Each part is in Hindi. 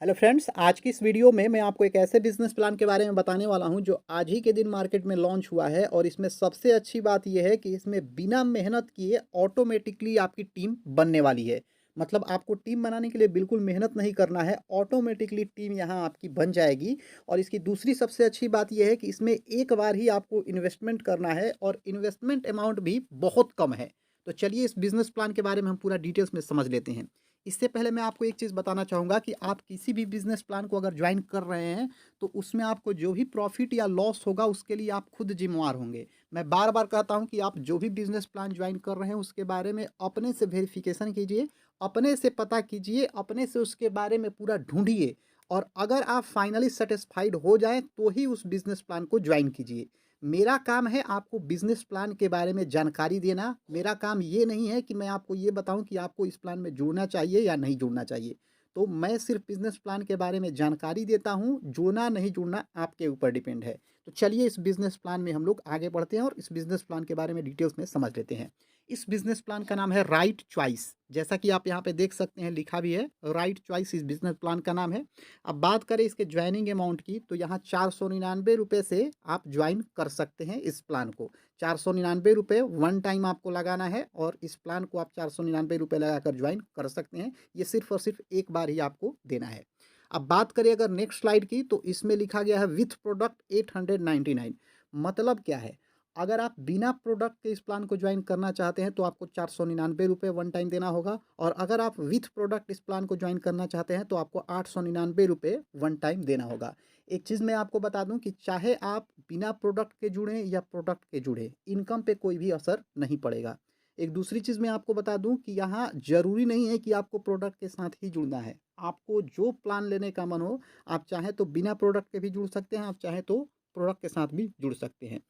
हेलो फ्रेंड्स, आज की इस वीडियो में मैं आपको एक ऐसे बिजनेस प्लान के बारे में बताने वाला हूं जो आज ही के दिन मार्केट में लॉन्च हुआ है। और इसमें सबसे अच्छी बात यह है कि इसमें बिना मेहनत किए ऑटोमेटिकली आपकी टीम बनने वाली है। मतलब आपको टीम बनाने के लिए बिल्कुल मेहनत नहीं करना है, ऑटोमेटिकली टीम यहां आपकी बन जाएगी। और इसकी दूसरी सबसे अच्छी बात यह है कि इसमें एक बार ही आपको इन्वेस्टमेंट करना है और इन्वेस्टमेंट अमाउंट भी बहुत कम है। तो चलिए इस बिजनेस प्लान के बारे में हम पूरा डिटेल्स में समझ लेते हैं। इससे पहले मैं आपको एक चीज़ बताना चाहूँगा कि आप किसी भी बिज़नेस प्लान को अगर ज्वाइन कर रहे हैं, तो उसमें आपको जो भी प्रॉफ़िट या लॉस होगा, उसके लिए आप खुद ज़िम्मेवार होंगे। मैं बार-बार कहता हूँ कि आप जो भी बिज़नेस प्लान ज्वाइन कर रहे हैं, उसके बारे में अपने से वेरिफ़िकेशन कीजिए, अपने से पता कीजिए, अपने से उसके बारे में पूरा ढूँढिए। और अगर आप फाइनली सैटिस्फाइड हो जाएँ, तो ही उस बिज़नेस प्लान को ज्वाइन कीजिए। मेरा काम है आपको बिज़नेस प्लान के बारे में जानकारी देना। मेरा काम ये नहीं है कि मैं आपको ये बताऊँ कि आपको इस प्लान में जुड़ना चाहिए या नहीं जुड़ना चाहिए। तो मैं सिर्फ़ बिज़नेस प्लान के बारे में जानकारी देता हूँ, जुड़ना नहीं जुड़ना आपके ऊपर डिपेंड है। तो चलिए इस बिज़नेस प्लान में हम लोग आगे बढ़ते हैं और इस बिज़नेस प्लान के बारे में डिटेल्स में समझ लेते हैं। इस बिज़नेस प्लान का नाम है राइट चॉइस। जैसा कि आप यहाँ पे देख सकते हैं, लिखा भी है राइट चॉइस, इस बिज़नेस प्लान का नाम है। अब बात करें इसके ज्वाइनिंग अमाउंट की, तो यहाँ 499 रुपये से आप ज्वाइन कर सकते हैं इस प्लान को। 499 रुपये वन टाइम आपको लगाना है और इस प्लान को आप 499 रुपये लगाकर ज्वाइन कर सकते हैं। ये सिर्फ और सिर्फ एक बार ही आपको देना है। अब बात करें अगर नेक्स्ट स्लाइड की, तो इसमें लिखा गया है विथ प्रोडक्ट 899। मतलब क्या है, अगर आप बिना प्रोडक्ट के इस प्लान को ज्वाइन करना चाहते हैं, तो आपको 499 रुपये वन टाइम देना होगा। और अगर आप विथ प्रोडक्ट इस प्लान को ज्वाइन करना चाहते हैं, तो आपको 899 रुपये वन टाइम देना होगा। एक चीज़ मैं आपको बता दूं कि चाहे आप बिना प्रोडक्ट के जुड़ें या प्रोडक्ट के जुड़े, इनकम पे कोई भी असर नहीं पड़ेगा। एक दूसरी चीज़ मैं आपको बता दूं कि यहाँ ज़रूरी नहीं है कि आपको प्रोडक्ट के साथ ही जुड़ना है। आपको जो प्लान लेने का मन हो, आप चाहें तो बिना प्रोडक्ट के भी जुड़ सकते हैं, आप चाहें तो प्रोडक्ट के साथ भी जुड़ सकते हैं।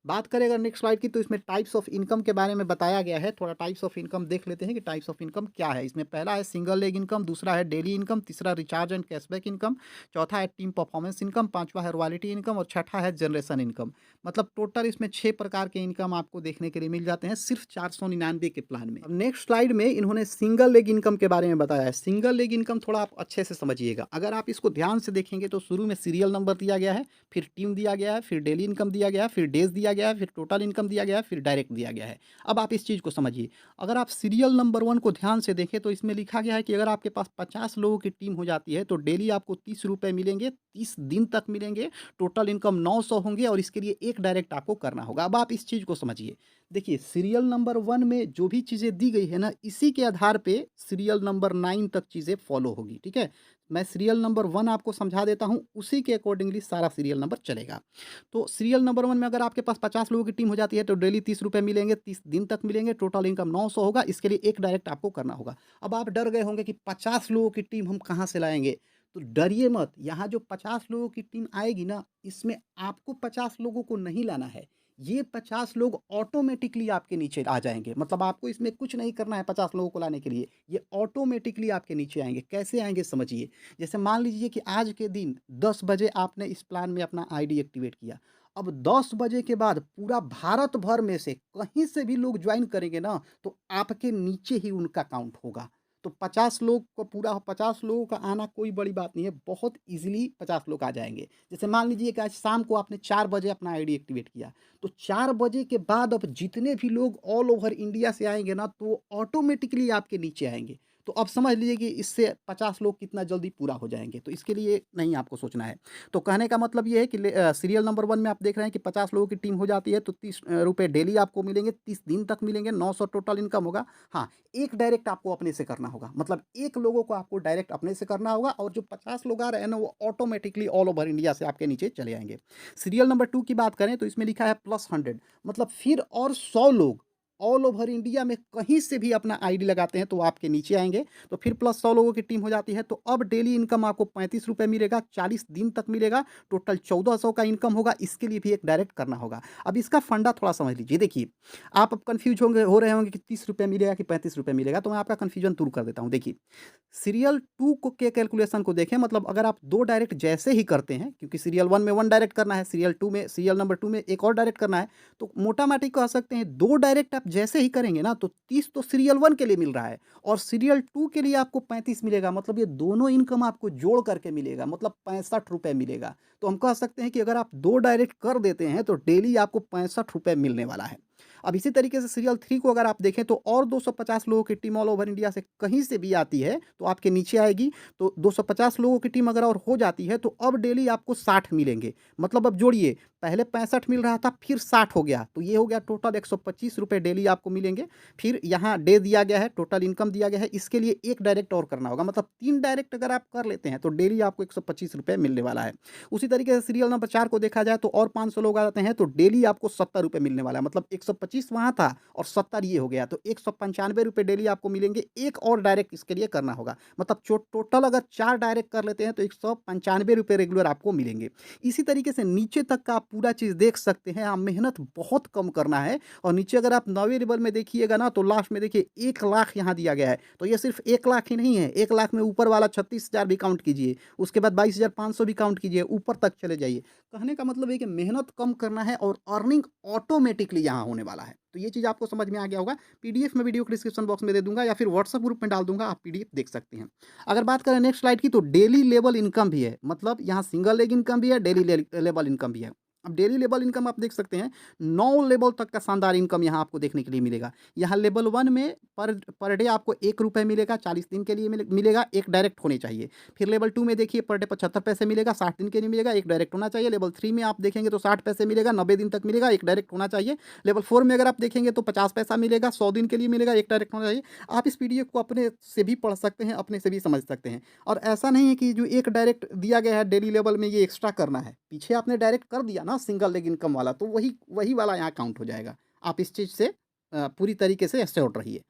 बात करें अगर नेक्स्ट स्लाइड की, तो इसमें टाइप्स ऑफ इनकम के बारे में बताया गया है। थोड़ा टाइप्स ऑफ इनकम देख लेते हैं कि टाइप्स ऑफ इनकम क्या है। इसमें पहला है सिंगल लेग इनकम, दूसरा है डेली इनकम, तीसरा रिचार्ज एंड कैशबैक इनकम, चौथा है टीम परफॉर्मेंस इनकम, पांचवा है रॉयल्टी इनकम और छठा है जनरेशन इनकम। मतलब टोटल इसमें 6 प्रकार के इनकम आपको देखने के लिए मिल जाते हैं सिर्फ 499 के प्लान में। अब नेक्स्ट स्लाइड में इन्होंने सिंगल लेग इनकम के बारे में बताया है। सिंगल लेग इनकम थोड़ा आप अच्छे से समझिएगा। अगर आप इसको ध्यान से देखेंगे, तो शुरू में सीरियल नंबर दिया गया है, फिर टीम दिया गया है, फिर डेली इनकम दिया गया है, फिर डेज दिया गया है, फिर टोटल इनकम दिया गया है, फिर डायरेक्ट दिया गया है। अब आप इस चीज़ को समझिए। अगर आप सीरियल नंबर 1 को ध्यान से देखें, तो इसमें लिखा गया है कि अगर आपके पास 50 लोगों की टीम हो जाती है, तो डेली आपको 30 रुपये मिलेंगे, 30 दिन तक मिलेंगे, टोटल इनकम 900 होंगे और इसके लिए एक डायरेक्ट आपको करना होगा। अब आप इस चीज़ को समझिए। देखिए, सीरियल नंबर 1 में जो भी चीज़ें दी गई है ना, इसी के आधार पे सीरियल नंबर 9 तक चीज़ें फॉलो होगी, ठीक है? मैं सीरियल नंबर 1 आपको समझा देता हूँ, उसी के अकॉर्डिंगली सारा सीरियल नंबर चलेगा। तो सीरियल नंबर 1 में अगर आपके पास 50 लोगों की टीम हो जाती है, तो डेली 30 रुपये मिलेंगे, 30 दिन तक मिलेंगे, टोटल इनकम 900 होगा, इसके लिए एक डायरेक्ट आपको करना होगा। अब आप डर गए होंगे कि 50 लोगों की टीम हम कहाँ से लाएँगे? तो डरिए मत, यहाँ जो 50 लोगों की टीम आएगी ना, इसमें आपको 50 लोगों को नहीं लाना है। ये 50 लोग ऑटोमेटिकली आपके नीचे आ जाएँगे। मतलब आपको इसमें कुछ नहीं करना है 50 लोगों को लाने के लिए, ये ऑटोमेटिकली आपके नीचे आएँगे। कैसे आएँगे समझिए। जैसे मान लीजिए कि आज के दिन 10 बजे आपने इस प्लान में अपना आईडी एक्टिवेट किया। अब 10 बजे के बाद पूरा भारत भर में से कहीं से भी लोग ज्वाइन करेंगे ना, तो आपके नीचे ही उनका काउंट होगा। तो 50 लोग को पूरा 50 लोगों का आना कोई बड़ी बात नहीं है, बहुत ईज़िली 50 लोग आ जाएँगे। जैसे मान लीजिए कि आज शाम को आपने 4 बजे अपना आईडी एक्टिवेट किया, तो 4 बजे के बाद अब जितने भी लोग ऑल ओवर इंडिया से आएँगे ना, तो ऑटोमेटिकली आपके नीचे आएँगे। तो अब समझ लीजिए कि इससे 50 लोग कितना जल्दी पूरा हो जाएँगे, तो इसके लिए नहीं आपको सोचना है। तो कहने का मतलब ये है कि सीरियल नंबर 1 में आप देख रहे हैं कि 50 लोगों की टीम हो जाती है, तो 30 रुपए डेली आपको मिलेंगे, 30 दिन तक मिलेंगे, 900 टोटल इनकम होगा। हाँ, एक डायरेक्ट आपको अपने से करना होगा। मतलब एक लोगों को आपको डायरेक्ट अपने से करना होगा और जो 50 लोग आ रहे हैं ना, वो ऑटोमेटिकली ऑल ओवर इंडिया से आपके नीचे चले आएँगे। सीरियल नंबर 2 की बात करें, तो इसमें लिखा है प्लस 100। मतलब फिर और 100 लोग ऑल ओवर इंडिया में कहीं से भी अपना आईडी लगाते हैं, तो आपके नीचे आएँगे। तो फिर प्लस 100 लोगों की टीम हो जाती है, तो अब डेली इनकम आपको 35 रुपये मिलेगा, 40 दिन तक मिलेगा, टोटल 1400 का इनकम होगा, इसके लिए भी एक डायरेक्ट करना होगा। अब इसका फंडा थोड़ा समझ लीजिए। देखिए, आप अब कन्फ्यूज़ हो रहे होंगे कि 30 रुपये मिलेगा कि 35 रुपये मिलेगा, तो मैं आपका कन्फ्यूजन दूर कर देता हूँ। देखिए, सीरियल 2 को के कैलकुलेशन को देखें, मतलब अगर आप 2 डायरेक्ट जैसे ही करते हैं, क्योंकि सीरियल 1 में 1 डायरेक्ट करना है, सीरियल नंबर 2 में एक और डायरेक्ट करना है, तो मोटा-माटी कह सकते हैं 2 डायरेक्ट आप जैसे ही करेंगे ना, तो 30 तो सीरियल 1 के लिए मिल रहा है और सीरियल 2 के लिए आपको 35 मिलेगा। मतलब ये दोनों इनकम आपको जोड़ करके मिलेगा, मतलब ₹65 मिलेगा। तो हम कह सकते हैं कि अगर आप 2 डायरेक्ट कर देते हैं, तो डेली आपको ₹65 मिलने वाला है। अब इसी तरीके से सीरियल 3 को अगर आप देखें, तो और 250 लोगों की टीम ऑल ओवर इंडिया से कहीं से भी आती है, तो आपके नीचे आएगी। तो 250 लोगों की टीम अगर और हो जाती है, तो अब डेली आपको 60 मिलेंगे। मतलब अब जोड़िए, पहले 65 मिल रहा था, फिर 60 हो गया, तो ये हो गया टोटल ₹125 डेली आपको मिलेंगे। फिर यहाँ डे दिया गया है, टोटल इनकम दिया गया है, इसके लिए 1 डायरेक्ट और करना होगा। मतलब 3 डायरेक्ट अगर आप कर लेते हैं, तो डेली आपको ₹125 मिलने वाला है। उसी तरीके से सीरियल नंबर 4 को देखा जाए, तो और 500 लोग आ जाते हैं, तो डेली आपको ₹70 मिलने वाला है। मतलब 125 वहाँ था और 70 ये हो गया, तो ₹195 डेली आपको मिलेंगे। एक और डायरेक्ट इसके लिए करना होगा। मतलब जो टोटल अगर 4 डायरेक्ट कर लेते हैं, तो ₹195 रेगुलर आपको मिलेंगे। इसी तरीके से नीचे तक का आप पूरा चीज़ देख सकते हैं। आप मेहनत बहुत कम करना है और नीचे अगर आप 9वें लेवल में देखिएगा ना, तो लास्ट में देखिए 1 लाख यहाँ दिया गया है। तो ये सिर्फ 1 लाख ही नहीं है, 1 लाख में ऊपर वाला 36,000 भी काउंट कीजिए, उसके बाद 22,500 भी काउंट कीजिए, ऊपर तक चले जाइए। कहने का मतलब है कि मेहनत कम करना है और अर्निंग ऑटोमेटिकली यहाँ होने वाला है। तो ये चीज़ आपको समझ में आ गया होगा। पीडीएफ मैं वीडियो को डिस्क्रिप्शन बॉक्स में दे दूँगा या फिर व्हाट्सएप ग्रुप में डाल दूँगा, आप पीडीएफ देख सकते हैं। अगर बात करें नेक्स्ट स्लाइड की, तो डेली लेवल इनकम भी है। मतलब यहाँ सिंगल लेग इनकम भी है, डेली लेवल इनकम भी है। अब डेली लेवल इनकम आप देख सकते हैं, 9 लेवल तक का शानदार इनकम यहाँ आपको देखने के लिए मिलेगा। यहाँ लेवल 1 में पर डे आपको ₹1 मिलेगा, 40 दिन के लिए मिलेगा, 1 डायरेक्ट होने चाहिए। फिर लेवल 2 में देखिए पर डे 75 पैसे मिलेगा, 60 दिन के लिए मिलेगा, 1 डायरेक्ट होना चाहिए। लेवल 3 में आप देखेंगे तो 60 पैसे मिलेगा, 90 दिन तक मिलेगा, 1 डायरेक्ट होना चाहिए। लेवल 4 में अगर आप देखेंगे तो 50 पैसा मिलेगा, 100 दिन के लिए मिलेगा, 1 डायरेक्ट होना चाहिए। आप इस पीडीएफ को अपने से भी पढ़ सकते हैं, अपने से भी समझ सकते हैं। और ऐसा नहीं है कि जो 1 डायरेक्ट दिया गया है डेली लेवल में, ये एक्स्ट्रा करना है। पीछे आपने डायरेक्ट कर दिया ना सिंगल लेग इनकम वाला, तो वही वही वाला यहाँ काउंट हो जाएगा। आप इस चीज़ से पूरी तरीके से एश्योर्ड रहिए।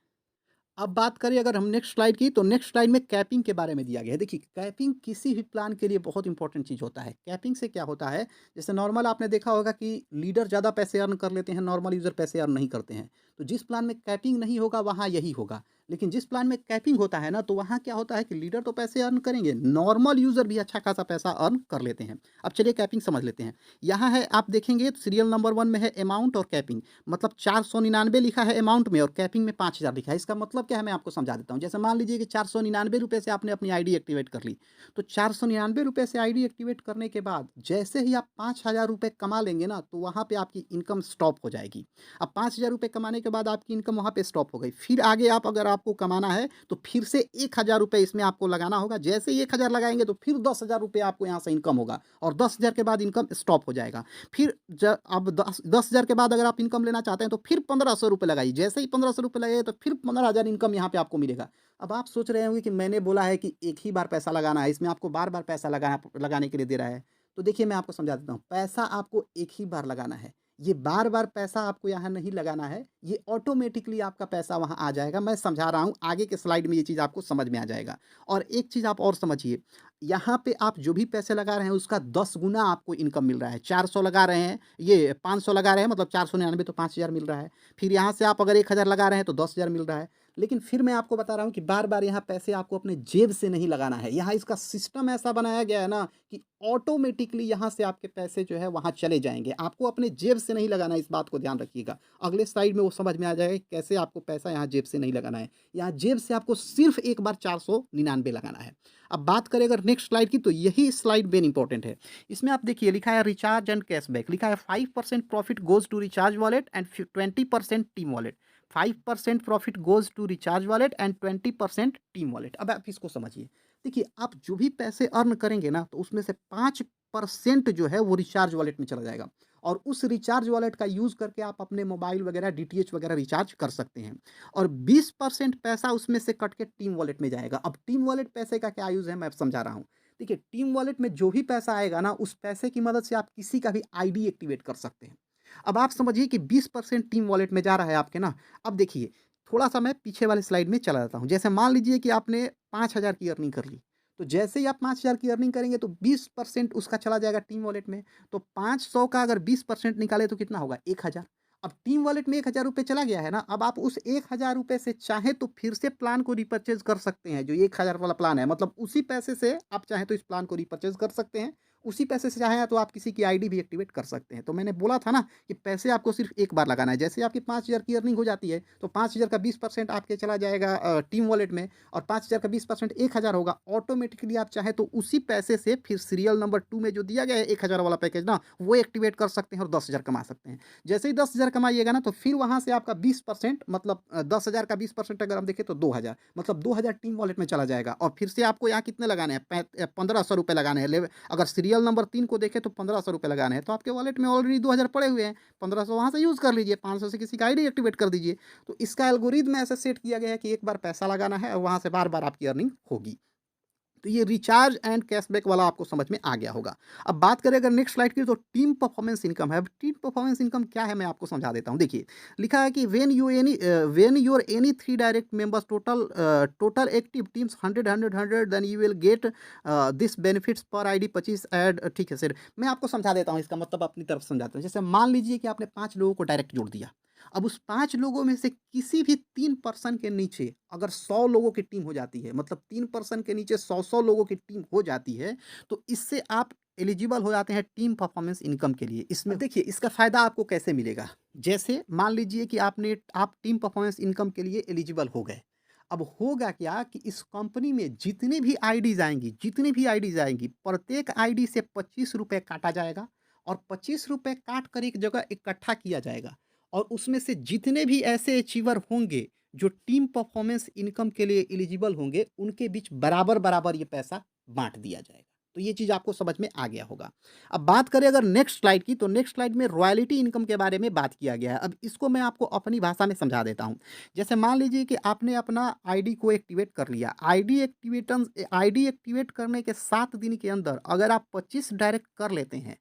अब बात करें अगर हम नेक्स्ट स्लाइड की, तो नेक्स्ट स्लाइड में कैपिंग के बारे में दिया गया है। देखिए, कैपिंग किसी भी प्लान के लिए बहुत इंपॉर्टेंट चीज़ होता है। कैपिंग से क्या होता है, जैसे नॉर्मल आपने देखा होगा कि लीडर ज़्यादा पैसे अर्न कर लेते हैं, नॉर्मल यूज़र पैसे अर्न नहीं करते हैं। तो जिस प्लान में कैपिंग नहीं होगा, वहाँ यही होगा। लेकिन जिस प्लान में कैपिंग होता है ना, तो वहाँ क्या होता है कि लीडर तो पैसे अर्न करेंगे, नॉर्मल यूज़र भी अच्छा खासा पैसा अर्न कर लेते हैं। अब चलिए कैपिंग समझ लेते हैं। यहाँ है, आप देखेंगे तो सीरियल नंबर 1 में है अमाउंट और कैपिंग। मतलब 499 लिखा है अमाउंट में और कैपिंग में 5,000 लिखा है। इसका मतलब क्या है, मैं आपको समझा देता हूँ। जैसे मान लीजिए कि ₹499 से आपने अपनी आईडी एक्टिवेट कर ली, तो ₹499 से आईडी एक्टिवेट करने के बाद जैसे ही आप ₹5,000 कमा लेंगे ना, तो वहाँ पे आपकी इनकम स्टॉप हो जाएगी। अब ₹5,000 कमाने के बाद आपकी इनकम वहाँ पे स्टॉप हो गई। फिर आगे आप अगर आपको कमाना है, तो फिर से ₹1,000 इसमें आपको लगाना होगा। जैसे ही 1,000 लगाएँगे, तो फिर ₹10,000 आपको यहाँ से इनकम होगा और 10,000 के बाद इनकम स्टॉप हो जाएगा। फिर अब 10,000 के बाद अगर आप इनकम लेना चाहते हैं, तो फिर ₹1,500 लगाइए। जैसे ही ₹1,500 लगाइए, तो फिर 15,000 इनकम यहाँ पे आपको मिलेगा। अब आप सोच रहे होंगे कि मैंने बोला है कि एक ही बार पैसा लगाना है, इसमें आपको बार-बार पैसा लगाने के लिए दे रहा है। तो देखिए, मैं आपको समझा देता हूँ, पैसा आपको एक ही बार लगाना है। ये बार-बार पैसा आपको यहाँ नहीं लगाना है, ये ऑटोमेटिकली आपका पैसा वहाँ आ जाएगा। मैं समझा रहा हूँ, आगे के स्लाइड में ये चीज़ आपको समझ में आ जाएगा। और एक चीज़ आप और समझिए, यहाँ पे आप जो भी पैसे लगा रहे हैं, उसका 10 गुना आपको इनकम मिल रहा है। 400 लगा रहे हैं, ये 500 लगा रहे हैं, मतलब 499 तो 5,000 मिल रहा है। फिर यहाँ से आप अगर 1,000 लगा रहे हैं, तो 10,000 मिल रहा है। लेकिन फिर मैं आपको बता रहा हूँ कि बार-बार यहाँ पैसे आपको अपने जेब से नहीं लगाना है। यहाँ इसका सिस्टम ऐसा बनाया गया है ना, कि ऑटोमेटिकली यहाँ से आपके पैसे जो है वहाँ चले जाएँगे। आपको अपने जेब से नहीं लगाना है, इस बात को ध्यान रखिएगा। अगले स्लाइड में वो समझ में आ जाएगा कि कैसे आपको पैसा यहाँ जेब से नहीं लगाना है। यहाँ जेब से आपको सिर्फ़ एक बार 499 लगाना है। अब बात करें अगर नेक्स्ट स्लाइड की, तो यही स्लाइड मेन इंपॉर्टेंट है। इसमें आप देखिए, लिखा है रिचार्ज एंड कैशबैक, लिखा है 5% profit goes to recharge wallet and 20% team wallet. 5% profit goes to recharge wallet and 20% team wallet. अब आप इसको समझिए। देखिए, आप जो भी पैसे अर्न करेंगे ना, तो उसमें से 5% जो है वो रिचार्ज वॉलेट में चला जाएगा और उस रिचार्ज वॉलेट का यूज़ करके आप अपने मोबाइल वगैरह, डीटीएच वगैरह रिचार्ज कर सकते हैं। और 20% पैसा उसमें से कट के टीम वॉलेट में जाएगा। अब टीम वॉलेट पैसे का क्या यूज़ है, मैं समझा रहा हूँ। देखिए, टीम वॉलेट में जो भी पैसा आएगा ना, उस पैसे की मदद से आप किसी का भी आईडी एक्टिवेट कर सकते हैं। अब आप समझिए कि 20% टीम वॉलेट में जा रहा है आपके ना। अब देखिए, थोड़ा-सा मैं पीछे वाले स्लाइड में चला जाता हूँ। जैसे मान लीजिए कि आपने 5,000 की अर्निंग कर ली, तो जैसे ही आप 5,000 की अर्निंग करेंगे, तो 20% उसका चला जाएगा टीम वॉलेट में। तो 500 का अगर 20% निकालें, तो कितना होगा? 1,000। अब टीम वॉलेट में 1000 रुपये चला गया है ना, अब आप उस 1000 रुपये से चाहें तो फिर से प्लान को रिपर्चेज़ कर सकते हैं, जो 1000 वाला प्लान है, मतलब उसी पैसे से आप चाहें तो इस प्लान को रिपर्चेज़ कर सकते हैं। उसी पैसे से चाहें तो आप किसी की आईडी भी एक्टिवेट कर सकते हैं। तो मैंने बोला था ना कि पैसे आपको सिर्फ़ एक बार लगाना है। जैसे आपकी 5000 की अर्निंग हो जाती है, तो 5000 का 20% आपके चला जाएगा टीम वॉलेट में, और 5000 का 20% 1000 होगा। ऑटोमेटिकली आप चाहें तो उसी पैसे से फिर सीरियल नंबर 2 में जो दिया गया है 1000 वाला पैकेज ना, वो एक्टिवेट कर सकते हैं और 10,000 कमा सकते हैं। जैसे ही 10,000 कमाइएगा ना, तो फिर वहाँ से आपका 20%, मतलब 10,000 का 20% अगर हम देखें तो 2,000, मतलब 2,000 टीम वॉलेट में चला जाएगा। और फिर से आपको यहाँ कितने लगाने हैं, 1500 रुपये लगाने हैं। अगर सीरियल नंबर 3 को देखें तो 1500 रुपये लगाने हैं, तो आपके वॉलेट में ऑलरेडी 2,000 पड़े हुए हैं। 1500 वहाँ से यूज़ कर लीजिए, 500 से किसी का आईडी एक्टिवेट कर दीजिए। तो इसका एल्गोरिदम ऐसे सेट किया गया है कि एक बार पैसा लगाना है और वहाँ से बार बार आपकी अर्निंग होगी। तो ये रिचार्ज एंड कैशबैक वाला आपको समझ में आ गया होगा। अब बात करें अगर नेक्स्ट स्लाइड की, तो टीम परफॉर्मेंस इनकम है। अब टीम परफॉर्मेंस इनकम क्या है, मैं आपको समझा देता हूँ। देखिए, लिखा है कि when your any 3 direct members total active teams 100 then you will get this benefits per ID 25 add. ठीक है सर, मैं आपको समझा देता हूँ, इसका मतलब अपनी तरफ से समझाता हूँ। जैसे मान लीजिए कि आपने 5 लोगों को डायरेक्ट जोड़ दिया। अब उस 5 लोगों में से किसी भी 3 पर्सन के नीचे अगर 100 लोगों की टीम हो जाती है, मतलब 3 पर्सन के नीचे 100-100 लोगों की टीम हो जाती है, तो इससे आप एलिजिबल हो जाते हैं टीम परफॉर्मेंस इनकम के लिए। इसमें देखिए, इसका फ़ायदा आपको कैसे मिलेगा? जैसे मान लीजिए कि आप टीम परफॉर्मेंस इनकम के लिए एलिजिबल हो गए। अब होगा क्या कि इस कंपनी में जितनी भी आईडीज़ आएँगी, प्रत्येक आईडी से ₹25 काटा जाएगा, और ₹25 काट कर एक जगह इकट्ठा किया जाएगा। और उसमें से जितने भी ऐसे अचीवर होंगे जो टीम परफॉर्मेंस इनकम के लिए एलिजिबल होंगे, उनके बीच बराबर-बराबर ये पैसा बाँट दिया जाएगा। तो ये चीज़ आपको समझ में आ गया होगा। अब बात करें अगर नेक्स्ट स्लाइड की, तो नेक्स्ट स्लाइड में रॉयल्टी इनकम के बारे में बात किया गया है। अब इसको मैं आपको अपनी भाषा में समझा देता हूँ। जैसे मान लीजिए कि आपने अपना आईडी को एक्टिवेट कर लिया। आईडी एक्टिवेट करने के 7 दिन के अंदर अगर आप 25 डायरेक्ट कर लेते हैं,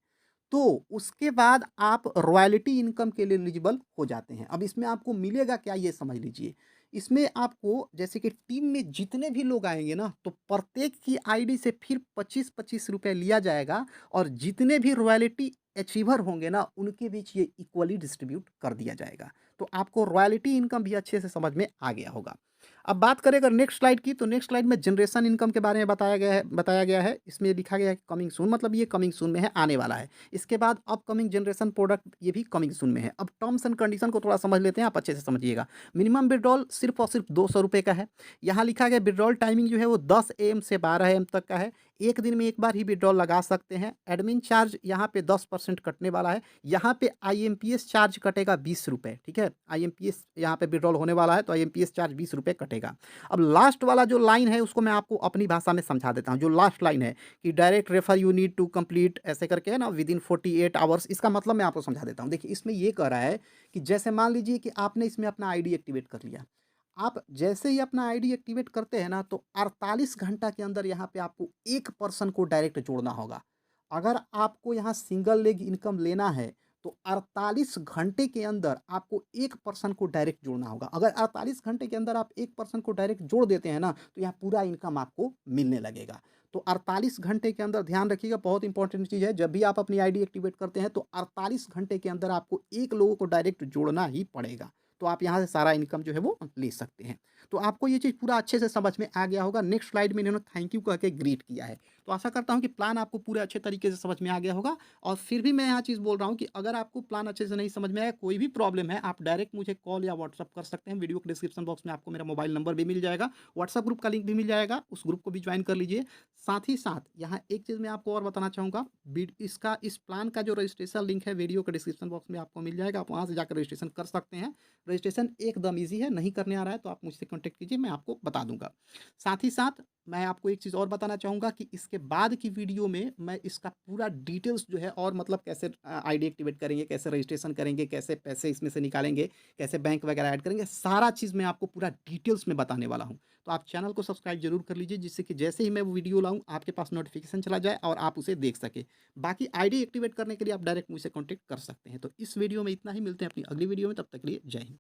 तो उसके बाद आप रॉयल्टी इनकम के लिए एलिजिबल हो जाते हैं। अब इसमें आपको मिलेगा क्या, ये समझ लीजिए। इसमें आपको जैसे कि टीम में जितने भी लोग आएँगे ना, तो प्रत्येक की आईडी से फिर 25-25 रुपए लिया जाएगा, और जितने भी रॉयल्टी अचीवर होंगे ना, उनके बीच ये इक्वली डिस्ट्रीब्यूट कर दिया जाएगा। तो आपको रॉयल्टी इनकम भी अच्छे से समझ में आ गया होगा। अब बात करें अगर नेक्स्ट स्लाइड की, तो नेक्स्ट स्लाइड में जनरेशन इनकम के बारे में बताया गया है। इसमें लिखा गया है कमिंग सून, मतलब ये कमिंग सून में है, आने वाला है। इसके बाद अपकमिंग जनरेशन प्रोडक्ट, ये भी कमिंग सून में है। अब टर्म्स एंड कंडीशन को थोड़ा समझ लेते हैं, आप अच्छे से समझिएगा। मिनिमम विड्रॉल सिर्फ और सिर्फ ₹200 का है। यहाँ लिखा गया विड्रॉल टाइमिंग जो है वो 10 AM से 12 AM तक का है। एक दिन में एक बार ही विड्रॉल लगा सकते हैं। एडमिन चार्ज यहाँ पे 10% कटने वाला है। यहाँ पे आईएमपीएस चार्ज कटेगा ₹20, ठीक है। आईएमपीएस यहाँ पे विड्रॉल होने वाला है, तो आईएमपीएस चार्ज ₹20 कटेगा। अब लास्ट वाला जो लाइन है उसको मैं आपको अपनी भाषा में समझा देता हूँ। जो लास्ट लाइन है कि direct refer you need to complete, ऐसे करके है ना, विदिन 48 आवर्स, इसका मतलब मैं आपको समझा देता हूँ। देखिए, इसमें ये कह रहा है कि जैसे मान लीजिए कि आपने इसमें अपना आईडी एक्टिवेट कर लिया। आप जैसे ही अपना आईडी एक्टिवेट करते हैं ना, तो 48 घंटा के अंदर यहाँ पे आपको एक पर्सन को डायरेक्ट जोड़ना होगा। अगर आपको यहाँ सिंगल लेग इनकम लेना है, तो 48 घंटे के अंदर आपको एक पर्सन को डायरेक्ट जोड़ना होगा। अगर 48 घंटे के अंदर आप एक पर्सन को डायरेक्ट जोड़ देते हैं ना, तो यहाँ पूरा इनकम आपको मिलने लगेगा। तो 48 घंटे के अंदर, ध्यान रखिएगा, बहुत इंपॉर्टेंट चीज़ है, जब भी आप अपनी आईडी एक्टिवेट करते हैं तो 48 घंटे के अंदर आपको एक लोगों को डायरेक्ट जोड़ना ही पड़ेगा। तो आप यहाँ से सारा इनकम जो है वो ले सकते हैं। तो आपको ये चीज़ पूरा अच्छे से समझ में आ गया होगा। नेक्स्ट स्लाइड में इन्होंने थैंक यू कह के ग्रीट किया है। तो आशा करता हूँ कि प्लान आपको पूरे अच्छे तरीके से समझ में आ गया होगा। और फिर भी मैं यहाँ चीज़ बोल रहा हूँ कि अगर आपको प्लान अच्छे से नहीं समझ में आया, कोई भी प्रॉब्लम है, आप डायरेक्ट मुझे कॉल या व्हाट्सअप कर सकते हैं। वीडियो के डिस्क्रिप्शन बॉक्स में आपको मेरा मोबाइल नंबर भी मिल जाएगा, व्हाट्सअप ग्रुप का लिंक भी मिल जाएगा, उस ग्रुप को भी ज्वाइन कर लीजिए। साथ ही साथ यहाँ एक चीज़ मैं आपको और बताना चाहूँगा, इस प्लान का जो रजिस्ट्रेशन लिंक है वीडियो के डिस्क्रिप्शन बॉक्स में आपको मिल जाएगा, आप वहाँ से जाकर रजिस्ट्रेशन कर सकते हैं। रजिस्ट्रेशन एकदम ईज़ी है, नहीं करने आ रहा है तो आप मुझसे कॉन्टैक्ट कीजिए, मैं आपको बता दूँगा। साथ ही साथ मैं आपको एक चीज़ और बताना चाहूँगा कि इसके बाद की वीडियो में मैं इसका पूरा डिटेल्स जो है, और मतलब कैसे आईडी एक्टिवेट करेंगे, कैसे रजिस्ट्रेशन करेंगे, कैसे पैसे इसमें से निकालेंगे, कैसे बैंक वगैरह ऐड करेंगे, सारा चीज़ मैं आपको पूरा डिटेल्स में बताने वाला हूँ। तो आप चैनल को सब्सक्राइब ज़रूर कर लीजिए, जिससे कि जैसे ही मैं वो वीडियो लाऊँ आपके पास नोटिफिकेशन चला जाए और आप उसे देख सकें। बाकी आईडी एक्टिवेट करने के लिए आप डायरेक्ट मुझसे कॉन्टैक्ट कर सकते हैं। तो इस वीडियो में इतना ही, मिलते हैं अपनी अगली वीडियो में, तब तक के लिए जय हिंद।